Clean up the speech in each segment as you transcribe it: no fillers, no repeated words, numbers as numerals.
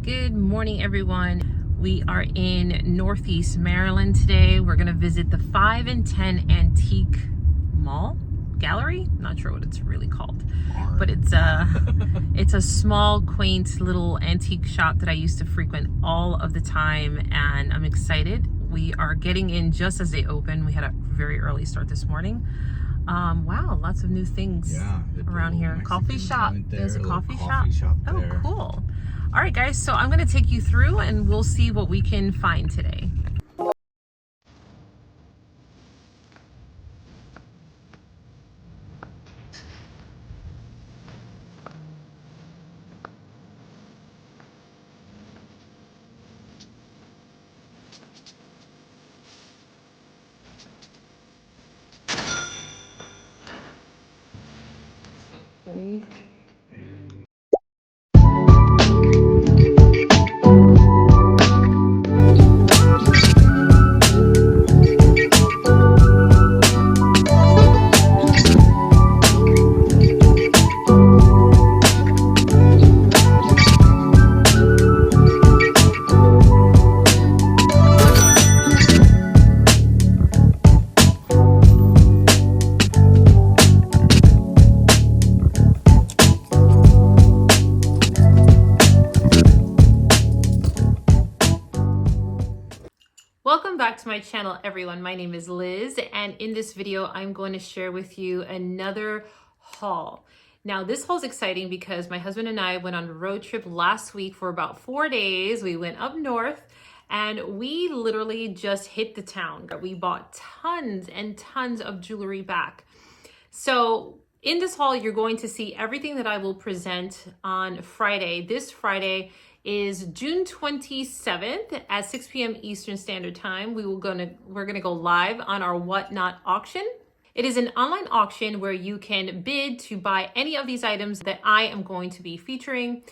Good morning, everyone. We are in Northeast Maryland today. We're gonna visit the 5 and 10 Antique Mall Gallery. Not sure what it's really called, but it's a small, quaint little antique shop that I used to frequent all of the time, and I'm excited. We are getting in just as they open. We had a very early start this morning. Wow, lots of new things around here. Coffee shop. There's a coffee shop. Oh, cool. All right, guys, so I'm going to take you through and we'll see what we can find today. Okay. Welcome back to my channel, everyone. My name is Liz, and in this video, I'm going to share with you another haul. Now, this haul is exciting because my husband and I went on a road trip last week for about 4 days. We went up north and we literally just hit the town. We bought tons and tons of jewelry back. So in this haul, you're going to see everything that I will present on Friday. This Friday is June 27th at 6 p.m. Eastern Standard Time. We're gonna go live on our Whatnot auction. It is an online auction where you can bid to buy any of these items that I am going to be featuring.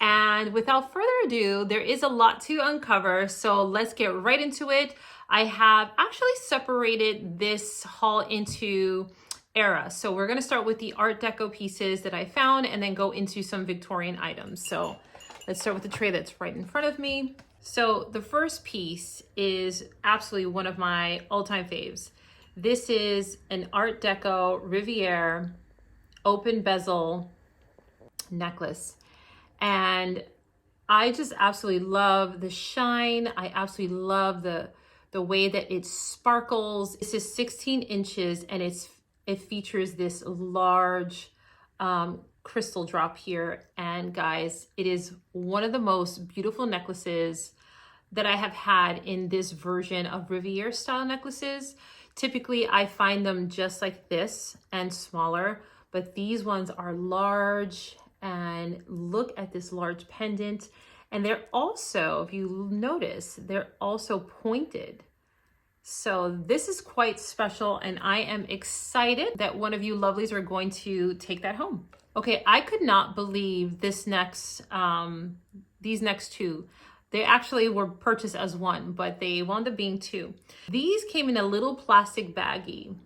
And without further ado, there is a lot to uncover, so let's get right into it. I have actually separated this haul into era. So we're gonna start with the Art Deco pieces that I found and then go into some Victorian items. So let's start with the tray that's right in front of me. So the first piece is absolutely one of my all-time faves. This is an Art Deco Riviere open bezel necklace. And I just absolutely love the shine. I absolutely love the way that it sparkles. This is 16 inches and it features this large crystal drop here. And guys, it is one of the most beautiful necklaces that I have had in this version of Riviere style necklaces. Typically, I find them just like this and smaller, but these ones are large, and look at this large pendant. And they're also, if you notice, they're also pointed. So this is quite special, and I am excited that one of you lovelies are going to take that home. Okay, I could not believe these next two. They actually were purchased as one, but they wound up being two. These came in a little plastic baggie.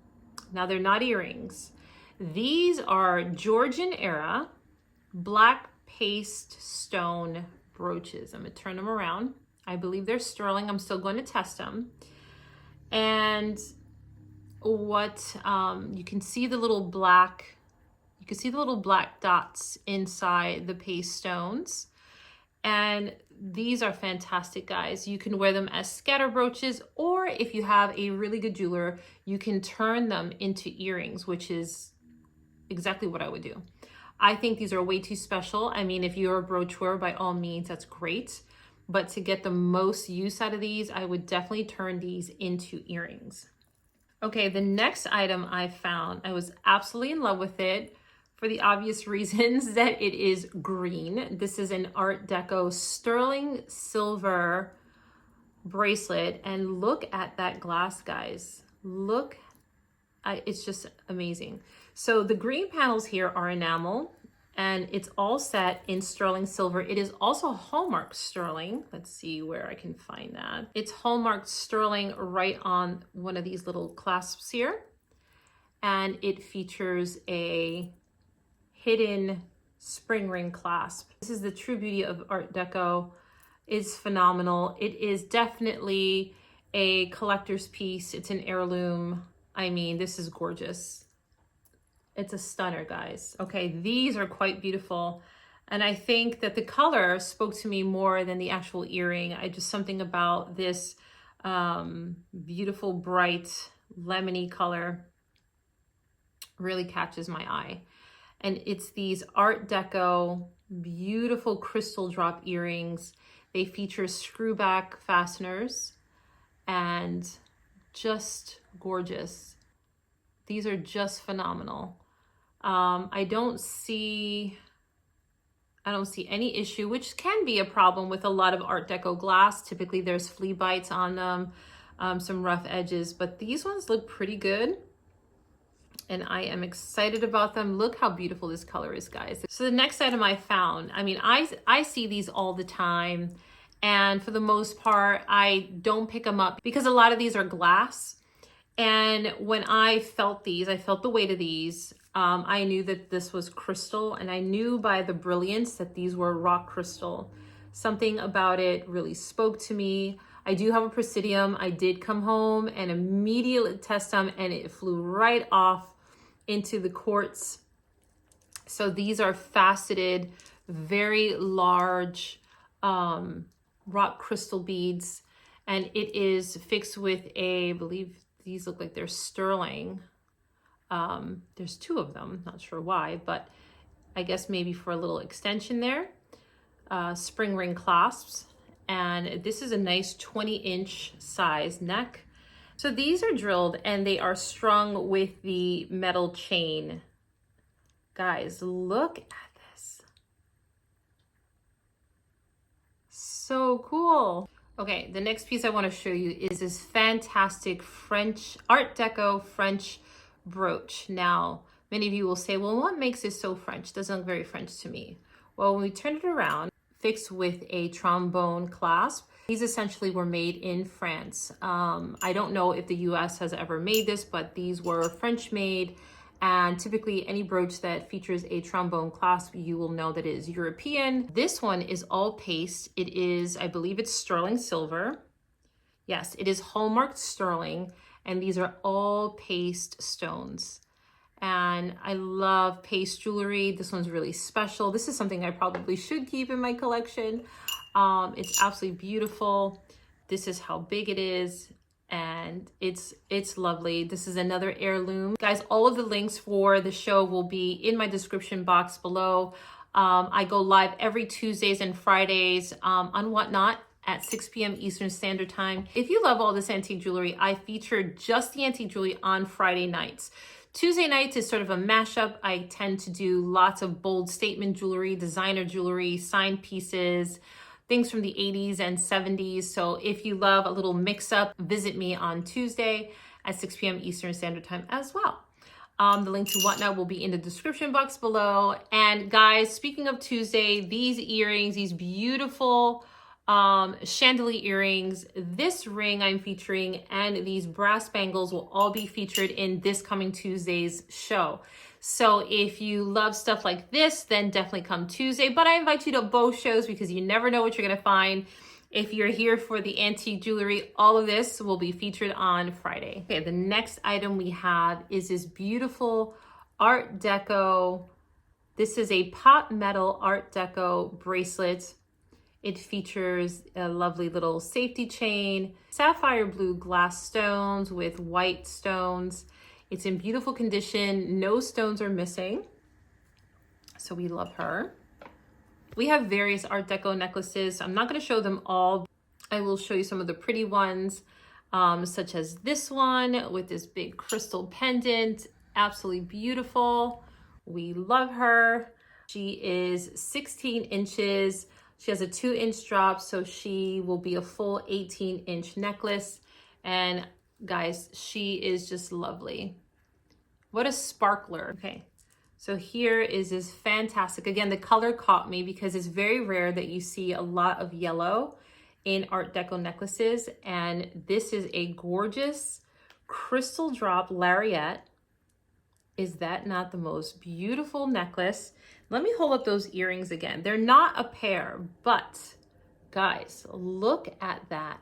Now they're not earrings. These are Georgian era black paste stone brooches. I'm gonna turn them around. I believe they're sterling. I'm still going to test them. And what you can see the little black dots inside the paste stones. And these are fantastic, guys. You can wear them as scatter brooches, or if you have a really good jeweler, you can turn them into earrings, which is exactly what I would do. I think these are way too special. I mean, if you're a brooch wearer, by all means, that's great. But to get the most use out of these, I would definitely turn these into earrings. Okay, the next item I found, I was absolutely in love with it for the obvious reasons that it is green. This is an Art Deco sterling silver bracelet, and look at that glass, guys. Look, it's just amazing. So the green panels here are enamel, and it's all set in sterling silver. It is also hallmark sterling. Let's see where I can find that. It's hallmark sterling right on one of these little clasps here. And it features a hidden spring ring clasp. This is the true beauty of Art Deco. is phenomenal. It is definitely a collector's piece. It's an heirloom. I mean, this is gorgeous. It's a stunner, guys. Okay, these are quite beautiful. And I think that the color spoke to me more than the actual earring. Something about this beautiful, bright, lemony color really catches my eye. And it's these Art Deco, beautiful crystal drop earrings. They feature screwback fasteners and just gorgeous. These are just phenomenal. I don't see any issue, which can be a problem with a lot of Art Deco glass. Typically there's flea bites on them, some rough edges, but these ones look pretty good. And I am excited about them. Look how beautiful this color is, guys. So the next item I found, I mean, I see these all the time. And for the most part, I don't pick them up because a lot of these are glass. And when I felt these, I felt the weight of these. I knew that this was crystal, and I knew by the brilliance that these were rock crystal. Something about it really spoke to me. I do have a Presidium. I did come home and immediately test them, and it flew right off into the quartz. So these are faceted, very large rock crystal beads, and it is fixed with I believe these look like they're sterling. There's two of them, not sure why, but I guess maybe for a little extension there. Spring ring clasps, and this is a nice 20-inch size neck. So these are drilled and they are strung with the metal chain. Guys, look at this. So cool. Okay, the next piece I want to show you is this fantastic French Art Deco French brooch. Now, many of you will say, well, what makes this so French? Doesn't look very French to me. Well, when we turn it around, fixed with a trombone clasp, these essentially were made in France. I don't know if the US has ever made this, but these were French made. And typically any brooch that features a trombone clasp, you will know that it is European. This one is all paste. It is, I believe it's sterling silver. Yes, it is hallmarked sterling. And these are all paste stones. And I love paste jewelry. This one's really special. This is something I probably should keep in my collection. It's absolutely beautiful. This is how big it is. And it's lovely. This is another heirloom. Guys, all of the links for the show will be in my description box below. I go live every Tuesdays and Fridays on Whatnot at 6 p.m. Eastern Standard Time. If you love all this antique jewelry, I feature just the antique jewelry on Friday nights. Tuesday nights is sort of a mashup. I tend to do lots of bold statement jewelry, designer jewelry, signed pieces, things from the 80s and 70s. So if you love a little mix up, visit me on Tuesday at 6 p.m. Eastern Standard Time as well. The link to Whatnot will be in the description box below. And guys, speaking of Tuesday, these earrings, these beautiful chandelier earrings, this ring I'm featuring, and these brass bangles will all be featured in this coming Tuesday's show. So if you love stuff like this, then definitely come Tuesday. But I invite you to both shows because you never know what you're going to find. If you're here for the antique jewelry, all of this will be featured on Friday. Okay, the next item we have is this beautiful Art Deco. This is a pot metal Art Deco bracelet. It features a lovely little safety chain, sapphire blue glass stones with white stones. It's in beautiful condition. No stones are missing. So we love her. We have various Art Deco necklaces. I'm not going to show them all. I will show you some of the pretty ones, such as this one with this big crystal pendant. Absolutely beautiful. We love her. She is 16 inches. She has a 2-inch drop, so she will be a full 18-inch necklace. And guys, she is just lovely. What a sparkler. Okay, so here is this fantastic, again, the color caught me because it's very rare that you see a lot of yellow in Art Deco necklaces. And this is a gorgeous crystal drop lariat. Is that not the most beautiful necklace? Let me hold up those earrings again. They're not a pair, but guys, look at that.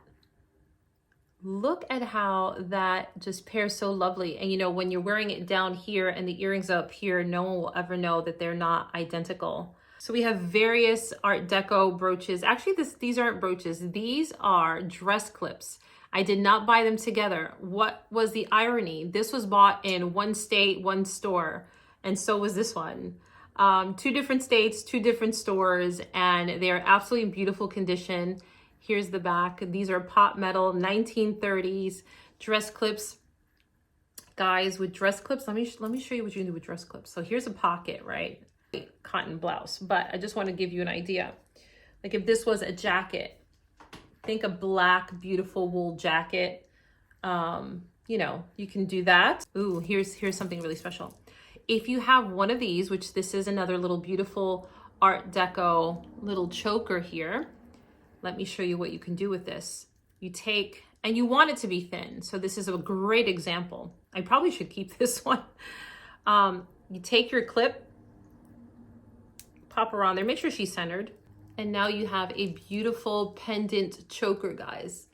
Look at how that just pairs so lovely. And you know, when you're wearing it down here and the earrings up here, no one will ever know that they're not identical. So we have various Art Deco brooches. Actually, these aren't brooches. These are dress clips. I did not buy them together. What was the irony? This was bought in one state, one store, and so was this one. 2 different states, 2 different stores, and they are absolutely in beautiful condition. Here's the back. These are pot metal 1930s dress clips. Guys, with dress clips, let me show you what you can do with dress clips. So here's a pocket, right? Cotton blouse, but I just want to give you an idea. Like if this was a jacket, think a black, beautiful wool jacket. You know, you can do that. Ooh, here's something really special. If you have one of these, which this is another little beautiful Art Deco little choker here. Let me show you what you can do with this. You take, and you want it to be thin. So this is a great example. I probably should keep this one. You take your clip, pop her on there, make sure she's centered. And now you have a beautiful pendant choker, guys.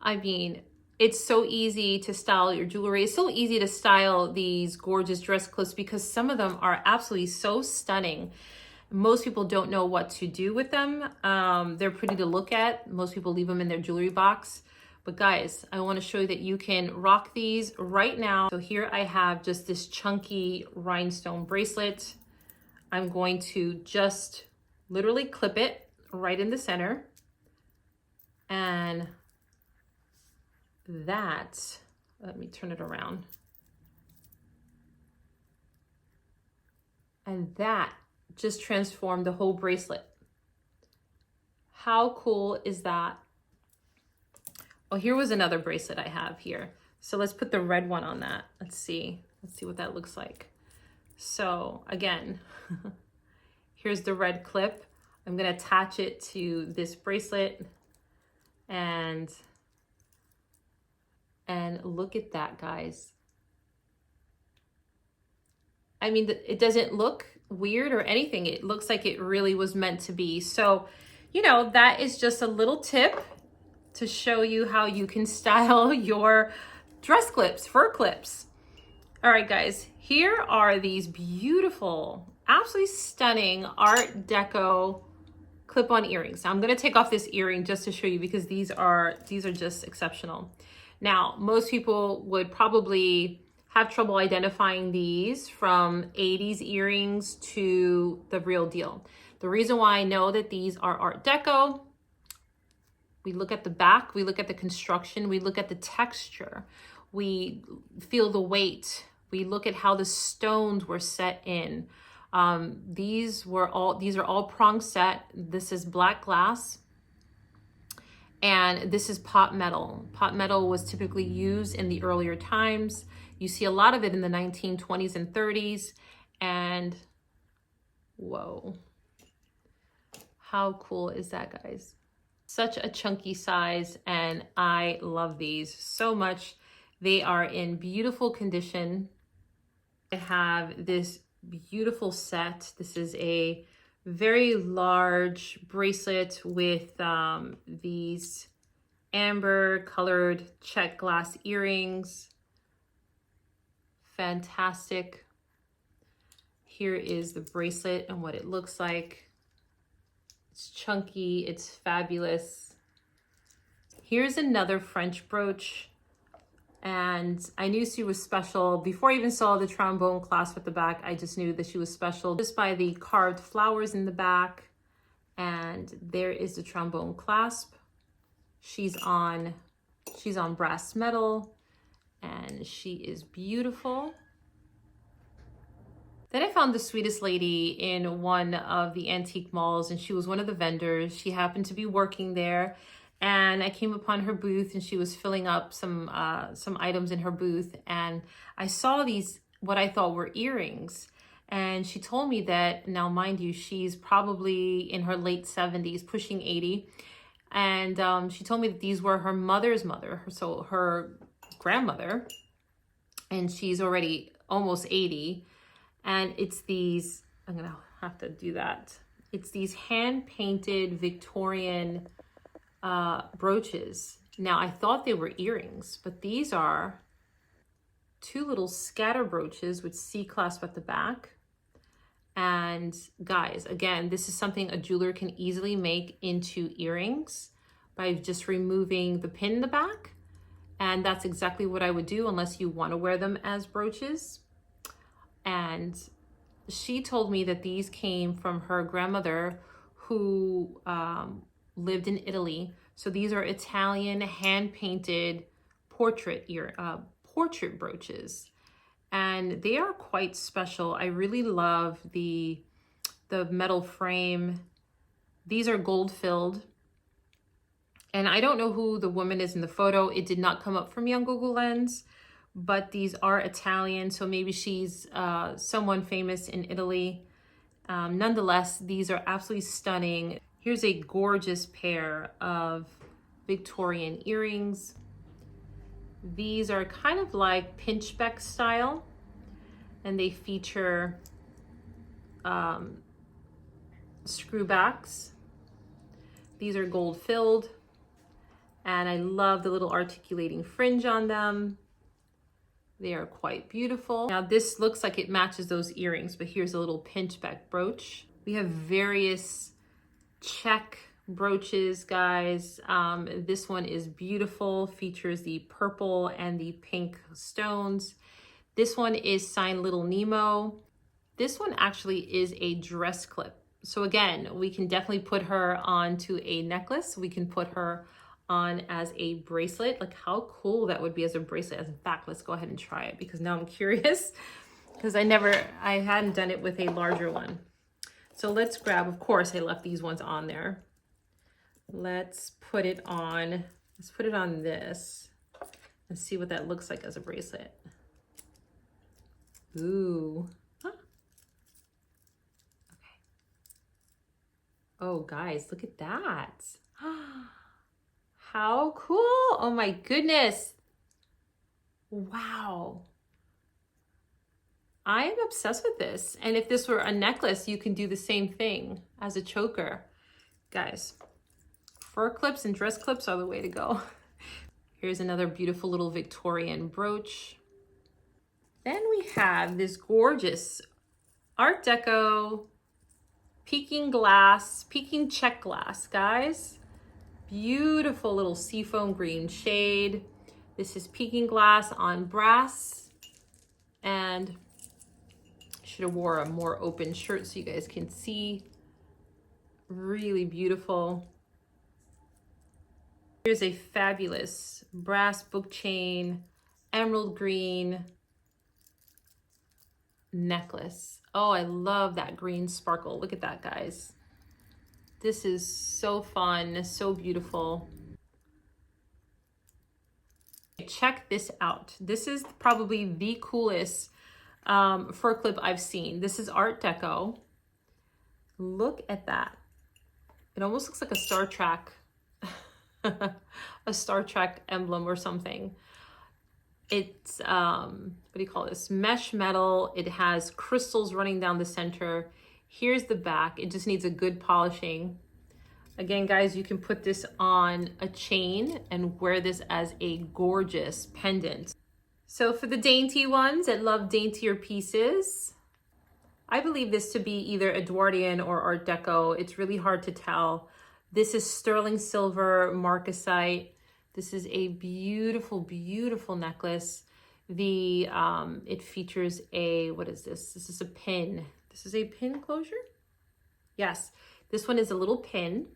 I mean, it's so easy to style your jewelry. It's so easy to style these gorgeous dress clips because some of them are absolutely so stunning. Most people don't know what to do with them. They're pretty to look at. Most people leave them in their jewelry box. But guys, I want to show you that you can rock these right now. So here I have just this chunky rhinestone bracelet. I'm going to just literally clip it right in the center. And that, let me turn it around. And that just transformed the whole bracelet. How cool is that? Oh, here was another bracelet I have here. So let's put the red one on that. Let's see what that looks like. So again, here's the red clip. I'm gonna attach it to this bracelet and look at that, guys. I mean, it doesn't look weird or anything. It looks like it really was meant to be. So, you know, that is just a little tip to show you how you can style your dress clips, fur clips. All right, guys, here are these beautiful, absolutely stunning Art Deco clip-on earrings. Now, I'm gonna take off this earring just to show you because these are just exceptional. Now, most people would probably have trouble identifying these from 80s earrings to the real deal. The reason why I know that these are Art Deco, we look at the back, we look at the construction, we look at the texture, we feel the weight, we look at how the stones were set in. These are all prong set. This is black glass. And this is pot metal. Pot metal was typically used in the earlier times. You see a lot of it in the 1920s and 30s. And whoa, how cool is that, guys? Such a chunky size, and I love these so much. They are in beautiful condition. I have this beautiful set. This is a very large bracelet with these amber colored Czech glass earrings. Fantastic. Here is the bracelet and what it looks like. It's chunky, it's fabulous. Here's another French brooch. And I knew she was special. Before I even saw the trombone clasp at the back, I just knew that she was special just by the carved flowers in the back. And there is the trombone clasp. She's on brass metal and she is beautiful. Then I found the sweetest lady in one of the antique malls, and she was one of the vendors. She happened to be working there. And I came upon her booth and she was filling up some items in her booth. And I saw these, what I thought were earrings. And she told me that, now mind you, she's probably in her late 70s, pushing 80. And she told me that these were her mother's mother, so her grandmother. And she's already almost 80. And it's these, I'm gonna have to do that. It's these hand-painted Victorian brooches. Now, I thought they were earrings, but these are two little scatter brooches with C clasp at the back. And guys, again, this is something a jeweler can easily make into earrings by just removing the pin in the back. And that's exactly what I would do unless you want to wear them as brooches. And she told me that these came from her grandmother who lived in Italy. So these are Italian hand-painted portrait brooches. And they are quite special. I really love the metal frame. These are gold filled. And I don't know who the woman is in the photo. It did not come up for me on Google Lens, but these are Italian. So maybe she's someone famous in Italy. Nonetheless, these are absolutely stunning. Here's a gorgeous pair of Victorian earrings. These are kind of like pinchbeck style, and they feature screwbacks. These are gold filled, and I love the little articulating fringe on them. They are quite beautiful. Now this looks like it matches those earrings, but here's a little pinchbeck brooch. We have various Czech brooches, guys. This one is beautiful, features the purple and the pink stones. This one is signed Little Nemo. This one actually is a dress clip. So again, we can definitely put her onto a necklace. We can put her on as a bracelet. Like how cool that would be as a bracelet. In fact, let's go ahead and try it because now I'm curious because I hadn't done it with a larger one. So let's grab, of course, I left these ones on there. Let's put it on this and see what that looks like as a bracelet. Ooh. Huh. Okay. Oh, guys, look at that. How cool. Oh my goodness. Wow. I am obsessed with this. And if this were a necklace, you can do the same thing as a choker. Guys, fur clips and dress clips are the way to go. Here's another beautiful little Victorian brooch. Then we have this gorgeous Art Deco peeking Czech glass, guys. Beautiful little seafoam green shade. This is peeking glass on brass, and I should have wore a more open shirt so you guys can see. Really beautiful. Here's a fabulous brass book chain, emerald green necklace. Oh, I love that green sparkle. Look at that, guys. This is so fun, so beautiful. Check this out. This is probably the coolest fur clip I've seen. This is Art Deco. Look at that. It almost looks like a Star Trek, a Star Trek emblem or something. It's, what do you call this? Mesh metal. It has crystals running down the center. Here's the back. It just needs a good polishing. Again, guys, you can put this on a chain and wear this as a gorgeous pendant. So for the dainty ones that love daintier pieces, I believe this to be either Edwardian or Art Deco. It's really hard to tell. This is sterling silver marcasite. This is a beautiful, beautiful necklace. It features a, what is this? This is a pin. This is a pin closure? Yes, this one is a little pin.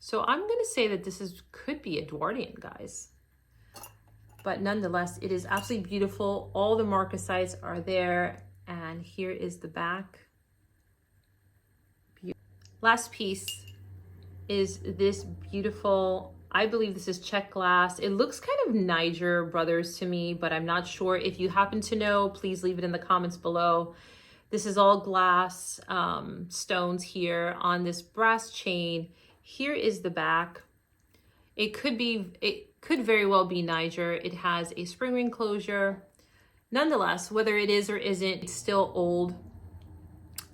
So I'm gonna say that this could be Edwardian, guys. But nonetheless, it is absolutely beautiful. All the marcasites are there. And here is the back. Last piece is this beautiful, I believe this is Czech glass. It looks kind of Niger Brothers to me, but I'm not sure. If you happen to know, please leave it in the comments below. This is all glass stones here on this brass chain. Here is the back. It could very well be Niger. It has a spring ring closure. Nonetheless, whether it is or isn't, it's still old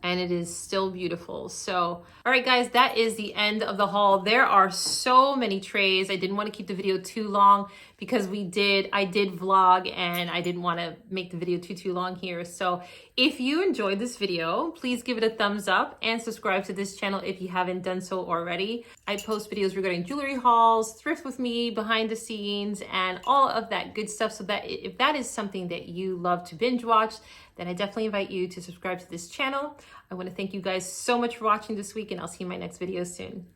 and it is still beautiful. So, all right guys, that is the end of the haul. There are so many trays. I didn't want to keep the video too long because I did vlog and I didn't want to make the video too long here. So if you enjoyed this video, please give it a thumbs up and subscribe to this channel if you haven't done so already. I post videos regarding jewelry hauls, thrift with me, behind the scenes, and all of that good stuff. So that if that is something that you love to binge watch, then I definitely invite you to subscribe to this channel. I want to thank you guys so much for watching this week, and I'll see you in my next video soon.